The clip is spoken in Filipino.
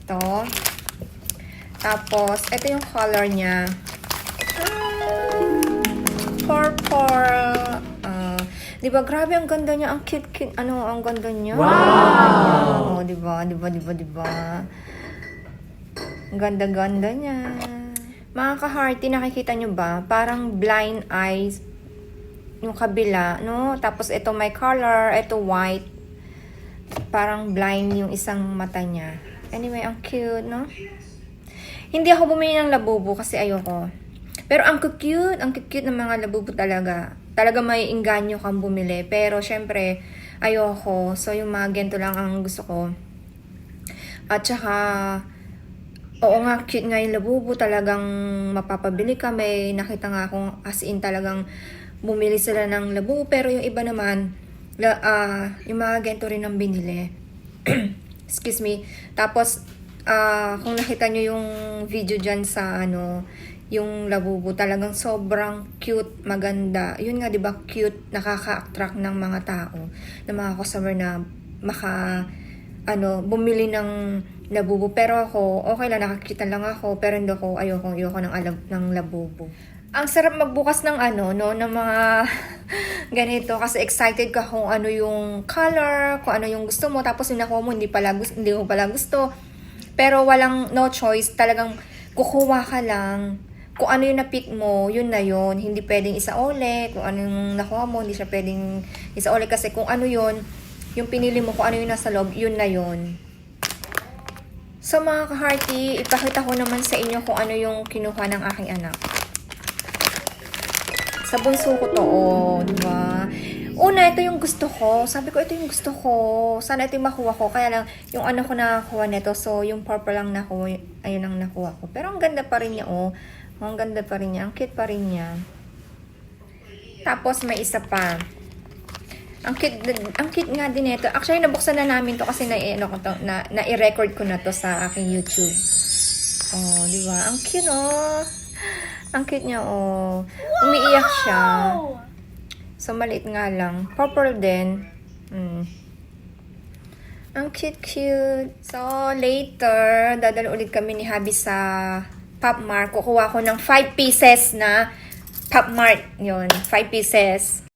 To. Tapos, ito yung color niya. Purple. Diba, grabe, ang ganda niya. Ang cute. Ang ganda niya. Wow! Diba? Ang ganda-ganda niya. Mga ka-hearty, nakikita nyo ba? Parang blind eyes yung kabila, no? Tapos ito may color, ito white. Parang blind yung isang mata niya. Anyway, ang cute, no? Hindi ako bumili ng labubo kasi ayoko. Pero ang cute ng mga labubo talaga. Talaga may inganyo kang bumili. Pero syempre, ayoko. So yung mga ganito lang ang gusto ko. At saka, oo nga, cute nga yung labubo. Talagang mapapabili ka. May nakita nga akong as in talagang bumili sila ng labubo. Pero yung iba naman, yung mga ganito rin ang binili. Excuse me. Tapos, kung nakita nyo yung video dyan sa yung labubo, talagang sobrang cute, maganda. Yun nga, 'di ba, cute, nakaka-attract ng mga tao, ng mga customer na bumili ng labubo. Pero ako, okay lang, nakakita lang ako, pero hindi ako, ayoko ng labubo. Ang sarap magbukas ng ng mga ganito kasi excited ka kung ano yung color, kung ano yung gusto mo, tapos yung nakuha mo hindi mo pala gusto. Pero no choice, talagang kukuha ka lang. Kung ano yung na-pick mo, yun na yun. Hindi pwedeng isauli. Kung ano yung nakuha mo, hindi siya pwedeng isauli. Kasi kung ano yun, yung pinili mo, kung ano yung nasa loob, yun na yun. So mga ka-hearty, ipakita ko naman sa inyo kung ano yung kinuha ng aking anak. Sa bunso ko to, diba? Una, ito yung gusto ko. Sabi ko, ito yung gusto ko. Sana ito yung makuha ko. Kaya lang, yung ano ko nakakuha nito. So, yung purple lang nakuha, ayun ang nakuha ko. Pero ang ganda pa rin niya, oh. Ang ganda pa rin niya. Ang cute pa rin niya. Tapos, may isa pa. Ang cute nga din ito. Actually, nabuksan na namin to kasi na-i-record ko na to sa aking YouTube. Oh, di ba? Ang cute, oh. Ang cute niya, oh. Umiiyak siya. So, maliit nga lang. Purple din. Ang cute. So, later, dadalo ulit kami ni Habi sa Pop Mart. Kukuha ko ng 5 pieces na Pop Mart. Yun, 5 pieces.